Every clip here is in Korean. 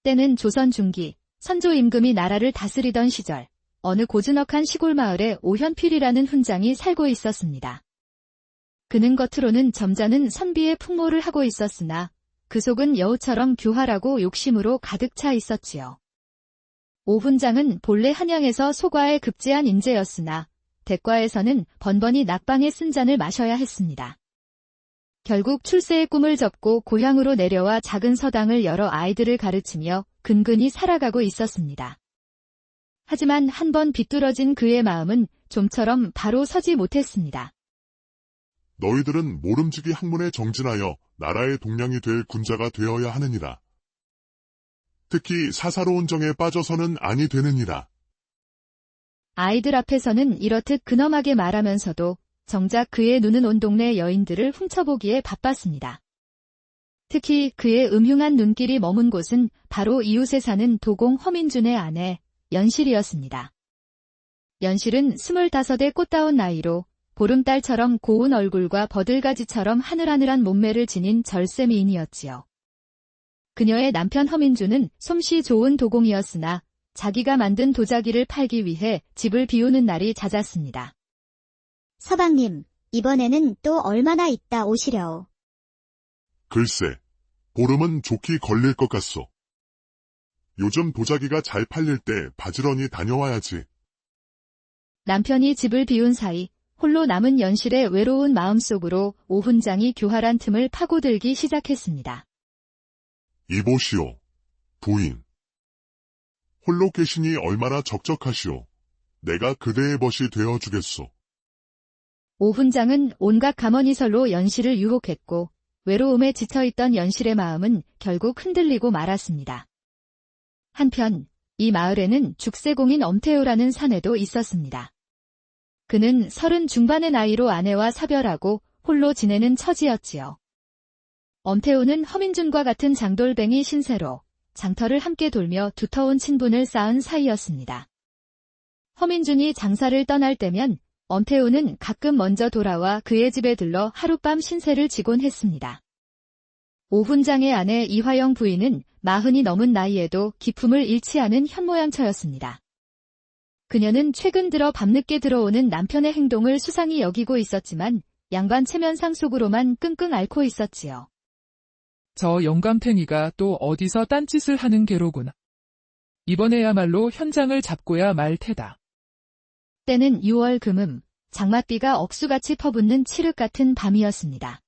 때는 조선 중기, 선조 임금이 나라를 다스리던 시절, 어느 고즈넉한 시골 마을에 오현필이라는 훈장이 살고 있었습니다. 그는 겉으로는 점잖은 선비의 풍모를 하고 있었으나 그 속은 여우처럼 교활하고 욕심으로 가득 차 있었지요. 오 훈장은 본래 한양에서 소과에 급제한 인재였으나 대과에서는 번번이 낙방에 쓴 잔을 마셔야 했습니다. 결국 출세의 꿈을 접고 고향으로 내려와 작은 서당을 열어 아이들을 가르치며 근근히 살아가고 있었습니다. 하지만 한번 비뚤어진 그의 마음은 좀처럼 바로 서지 못했습니다. 너희들은 모름지기 학문에 정진하여 나라의 동량이 될 군자가 되어야 하느니라. 특히 사사로운 정에 빠져서는 아니 되느니라. 아이들 앞에서는 이렇듯 근엄하게 말하면서도 정작 그의 눈은 온 동네 여인들을 훔쳐보기에 바빴습니다. 특히 그의 음흉한 눈길이 머문 곳은 바로 이웃에 사는 도공 허민준의 아내 연실이었습니다. 연실은 25의 꽃다운 나이로 보름달처럼 고운 얼굴과 버들가지처럼 하늘하늘한 몸매를 지닌 절세 미인이었지요. 그녀의 남편 허민준은 솜씨 좋은 도공이었으나 자기가 만든 도자기를 팔기 위해 집을 비우는 날이 잦았습니다. 서방님, 이번에는 또 얼마나 있다 오시려오? 글쎄, 보름은 좋게 걸릴 것 같소. 요즘 도자기가 잘 팔릴 때 바지런히 다녀와야지. 남편이 집을 비운 사이 홀로 남은 연실의 외로운 마음속으로 오 훈장이 교활한 틈을 파고들기 시작했습니다. 이보시오, 부인. 홀로 계시니 얼마나 적적하시오. 내가 그대의 벗이 되어주겠소. 오 훈장은 온갖 가머니설로 연실을 유혹했고 외로움에 지쳐있던 연실의 마음은 결국 흔들리고 말았습니다. 한편 이 마을에는 죽세공인 엄태우라는 사내도 있었습니다. 그는 30 중반의 나이로 아내와 사별하고 홀로 지내는 처지였지요. 엄태우는 허민준과 같은 장돌뱅이 신세로 장터를 함께 돌며 두터운 친분을 쌓은 사이였습니다. 허민준이 장사를 떠날 때면 엄태우는 가끔 먼저 돌아와 그의 집에 들러 하룻밤 신세를 지곤 했습니다. 오 훈장의 아내 이화영 부인은 40이 넘은 나이에도 기품을 잃지 않은 현모양처였습니다. 그녀는 최근 들어 밤늦게 들어오는 남편의 행동을 수상히 여기고 있었지만 양반 체면상 속으로만 끙끙 앓고 있었지요. 저 영감탱이가 또 어디서 딴짓을 하는 게로구나. 이번에야말로 현장을 잡고야 말 테다. 때는 6월 금음, 장맛비가 억수같이 퍼붓는 칠흑 같은 밤이었습니다.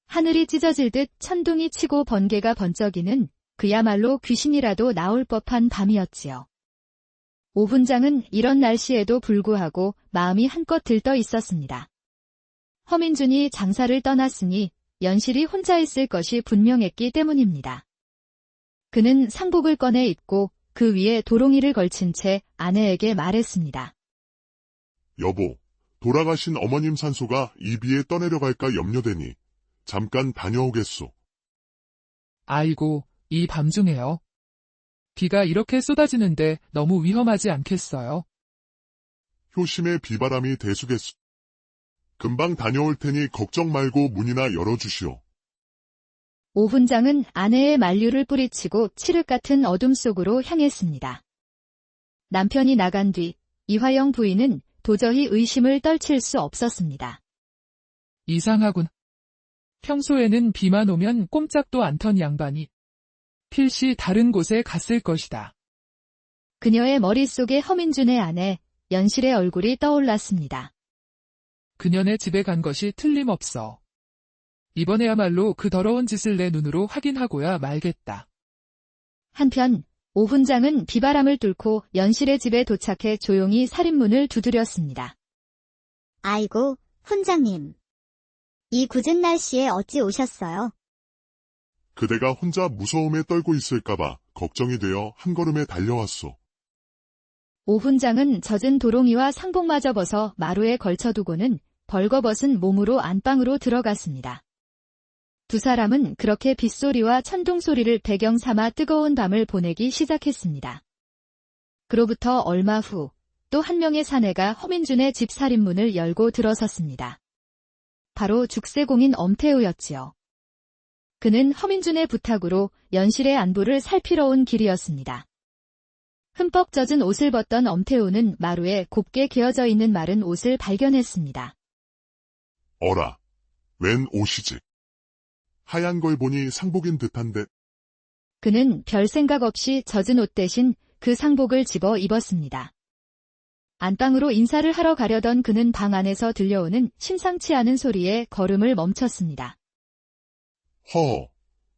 하늘이 찢어질 듯 천둥이 치고 번개가 번쩍이는 그야말로 귀신이라도 나올 법한 밤이었지요. 오 훈장은 이런 날씨에도 불구하고 마음이 한껏 들떠 있었습니다. 허민준이 장사를 떠났으니 연실이 혼자 있을 것이 분명했기 때문입니다. 그는 상복을 꺼내 입고 그 위에 도롱이를 걸친 채 아내에게 말했습니다. 여보, 돌아가신 어머님 산소가 이비에 떠내려갈까 염려되니 잠깐 다녀오겠소. 아이고, 이 밤중에요. 비가 이렇게 쏟아지는데 너무 위험하지 않겠어요? 효심의 비바람이 대수겠소. 금방 다녀올 테니 걱정 말고 문이나 열어주시오. 오 훈장은 아내의 만류를 뿌리치고 칠흑 같은 어둠 속으로 향했습니다. 남편이 나간 뒤 이화영 부인은 도저히 의심을 떨칠 수 없었습니다. 이상하군. 평소에는 비만 오면 꼼짝도 않던 양반이 필시 다른 곳에 갔을 것이다. 그녀의 머릿속에 허민준의 아내 연실의 얼굴이 떠올랐습니다. 그녀네 집에 간 것이 틀림없어. 이번에야말로 그 더러운 짓을 내 눈으로 확인하고야 말겠다. 한편 오 훈장은 비바람을 뚫고 연실의 집에 도착해 조용히 살인문을 두드렸습니다. 아이고, 훈장님. 이 굳은 날씨에 어찌 오셨어요? 그대가 혼자 무서움에 떨고 있을까봐 걱정이 되어 한 걸음에 달려왔소. 오 훈장은 젖은 도롱이와 상복마저 벗어 마루에 걸쳐두고는 벌거벗은 몸으로 안방으로 들어갔습니다. 두 사람은 그렇게 빗소리와 천둥소리를 배경 삼아 뜨거운 밤을 보내기 시작했습니다. 그로부터 얼마 후 또 한 명의 사내가 허민준의 집 살인문을 열고 들어섰습니다. 바로 죽세공인 엄태우였지요. 그는 허민준의 부탁으로 연실의 안부를 살피러 온 길이었습니다. 흠뻑 젖은 옷을 벗던 엄태우는 마루에 곱게 개어져 있는 마른 옷을 발견했습니다. 어라, 웬 옷이지? 하얀 걸 보니 상복인 듯한데. 그는 별 생각 없이 젖은 옷 대신 그 상복을 집어 입었습니다. 안방으로 인사를 하러 가려던 그는 방 안에서 들려오는 심상치 않은 소리에 걸음을 멈췄습니다. 허,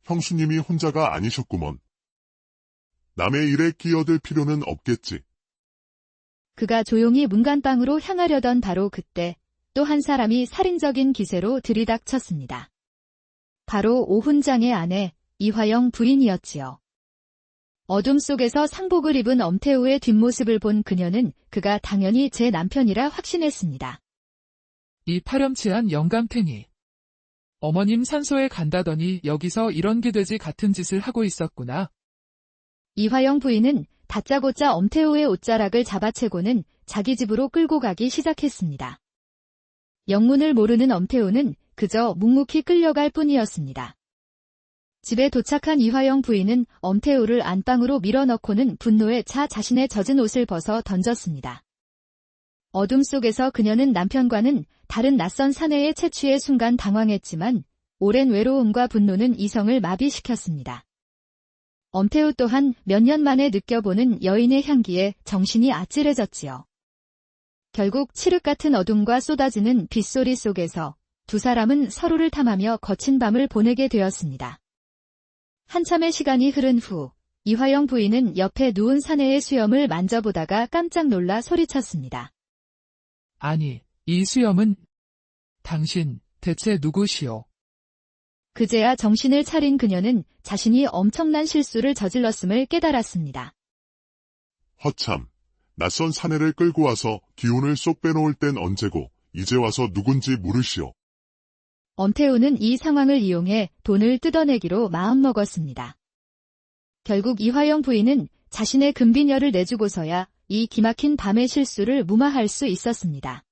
형수님이 혼자가 아니셨구먼. 남의 일에 끼어들 필요는 없겠지. 그가 조용히 문간방으로 향하려던 바로 그때 또 한 사람이 살인적인 기세로 들이닥쳤습니다. 바로 오훈장의 아내 이화영 부인이었지요. 어둠 속에서 상복을 입은 엄태우의 뒷모습을 본 그녀는 그가 당연히 제 남편이라 확신했습니다. 이 파렴치한 영감탱이. 어머님 산소에 간다더니 여기서 이런 기돼지 같은 짓을 하고 있었구나. 이화영 부인은 다짜고짜 엄태우의 옷자락을 잡아채고는 자기 집으로 끌고 가기 시작했습니다. 영문을 모르는 엄태우는 그저 묵묵히 끌려갈 뿐이었습니다. 집에 도착한 이화영 부인은 엄태우를 안방으로 밀어넣고는 분노에 차 자신의 젖은 옷을 벗어 던졌습니다. 어둠 속에서 그녀는 남편과는 다른 낯선 사내에 채취해 순간 당황했지만 오랜 외로움과 분노는 이성을 마비시켰습니다. 엄태우 또한 몇 년 만에 느껴보는 여인의 향기에 정신이 아찔해졌지요. 결국 칠흑 같은 어둠과 쏟아지는 빗소리 속에서 두 사람은 서로를 탐하며 거친 밤을 보내게 되었습니다. 한참의 시간이 흐른 후 이화영 부인은 옆에 누운 사내의 수염을 만져보다가 깜짝 놀라 소리쳤습니다. 아니, 이 수염은 당신 대체 누구시오? 그제야 정신을 차린 그녀는 자신이 엄청난 실수를 저질렀음을 깨달았습니다. 허참, 낯선 사내를 끌고 와서 기운을 쏙 빼놓을 땐 언제고 이제 와서 누군지 물으시오. 엄태우는 이 상황을 이용해 돈을 뜯어내기로 마음먹었습니다. 결국 이화영 부인은 자신의 금비녀를 내주고서야 이 기막힌 밤의 실수를 무마할 수 있었습니다.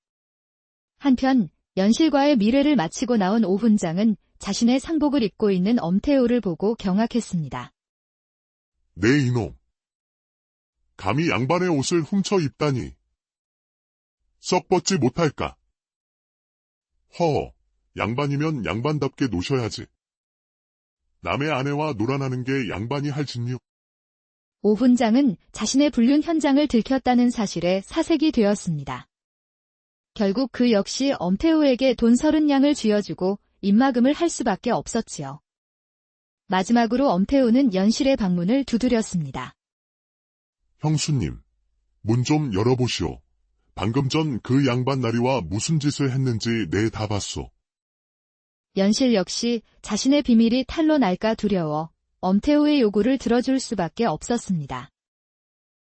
한편 연실과의 미래를 마치고 나온 오훈장은 자신의 상복을 입고 있는 엄태우를 보고 경악했습니다. 네 이놈. 감히 양반의 옷을 훔쳐 입다니. 썩 벗지 못할까? 허, 양반이면 양반답게 노셔야지. 남의 아내와 놀아나는 게 양반이 할 짓요. 오훈장은 자신의 불륜 현장을 들켰다는 사실에 사색이 되었습니다. 결국 그 역시 엄태우에게 돈 30냥을 쥐어주고 입막음을 할 수밖에 없었지요. 마지막으로 엄태우는 연실의 방문을 두드렸습니다. 형수님, 문 좀 열어보시오. 방금 전 그 양반 나리와 무슨 짓을 했는지 내 다 봤소. 연실 역시 자신의 비밀이 탄로 날까 두려워 엄태우의 요구를 들어줄 수밖에 없었습니다.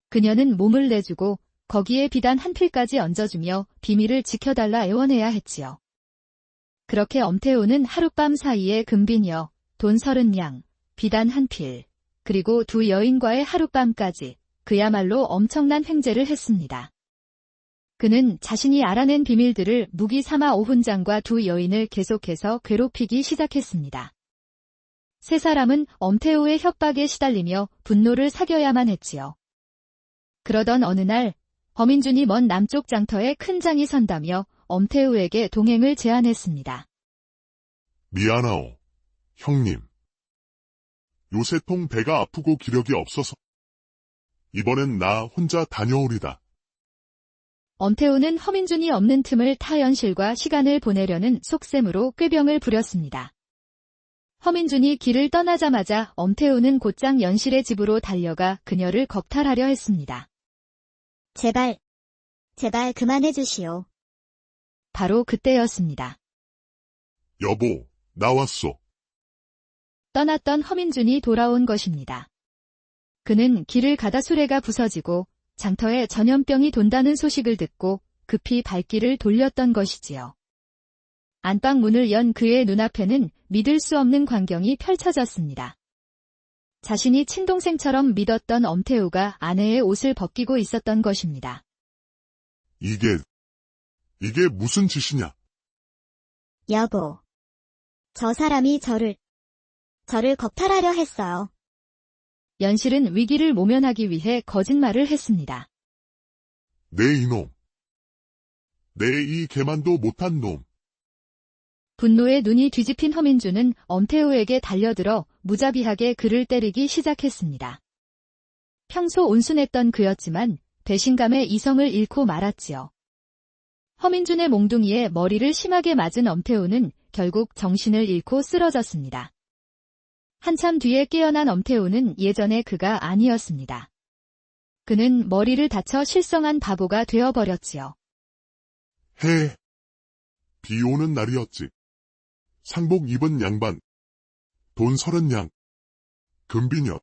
그녀는 몸을 내주고 거기에 비단 한 필까지 얹어주며 비밀을 지켜달라 애원해야 했지요. 그렇게 엄태우는 하룻밤 사이에 금비녀, 돈 30냥, 비단 한 필, 그리고 두 여인과의 하룻밤까지 그야말로 엄청난 횡재를 했습니다. 그는 자신이 알아낸 비밀들을 무기 삼아 오훈장과 두 여인을 계속해서 괴롭히기 시작했습니다. 세 사람은 엄태우의 협박에 시달리며 분노를 사겨야만 했지요. 그러던 어느 날 허민준이 먼 남쪽 장터에 큰 장이 선다며 엄태우에게 동행을 제안했습니다. 미안하오, 형님. 요새 통 배가 아프고 기력이 없어서 이번엔 나 혼자 다녀오리다. 엄태우는 허민준이 없는 틈을 타 연실과 시간을 보내려는 속셈으로 꾀병을 부렸습니다. 허민준이 길을 떠나자마자 엄태우는 곧장 연실의 집으로 달려가 그녀를 겁탈하려 했습니다. 제발 그만해 주시오. 바로 그때였습니다. 여보, 나왔소. 떠났던 허민준이 돌아온 것입니다. 그는 길을 가다 수레가 부서지고 장터에 전염병이 돈다는 소식을 듣고 급히 발길을 돌렸던 것이지요. 안방 문을 연 그의 눈앞에는 믿을 수 없는 광경이 펼쳐졌습니다. 자신이 친동생처럼 믿었던 엄태우가 아내의 옷을 벗기고 있었던 것입니다. 이게 무슨 짓이냐? 여보, 저 사람이 저를 저를 겁탈하려 했어요. 연실은 위기를 모면하기 위해 거짓말을 했습니다. 내 이놈. 내 이 개만도 못한 놈. 분노에 눈이 뒤집힌 허민주는 엄태우에게 달려들어 무자비하게 그를 때리기 시작했습니다. 평소 온순했던 그였지만 배신감에 이성을 잃고 말았지요. 허민준의 몽둥이에 머리를 심하게 맞은 엄태우는 결국 정신을 잃고 쓰러졌습니다. 한참 뒤에 깨어난 엄태우는 예전의 그가 아니었습니다. 그는 머리를 다쳐 실성한 바보가 되어버렸지요. 비 오는 날이었지. 상복 입은 양반. 돈 30냥. 금비녀.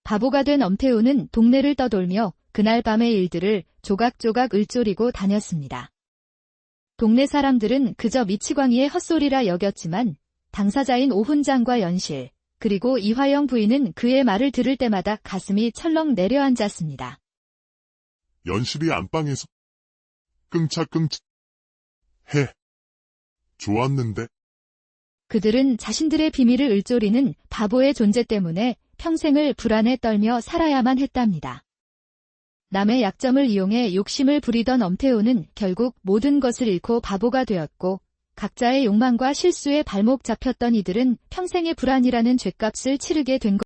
바보가 된 엄태우는 동네를 떠돌며 그날 밤의 일들을 조각조각 을조리고 다녔습니다. 동네 사람들은 그저 미치광이의 헛소리라 여겼지만 당사자인 오훈장과 연실, 그리고 이화영 부인은 그의 말을 들을 때마다 가슴이 철렁 내려앉았습니다. 연실이 안방에서 끙차끙차. 좋았는데. 그들은 자신들의 비밀을 을조리는 바보의 존재 때문에 평생을 불안에 떨며 살아야만 했답니다. 남의 약점을 이용해 욕심을 부리던 엄태우는 결국 모든 것을 잃고 바보가 되었고, 각자의 욕망과 실수에 발목 잡혔던 이들은 평생의 불안이라는 죗값을 치르게 된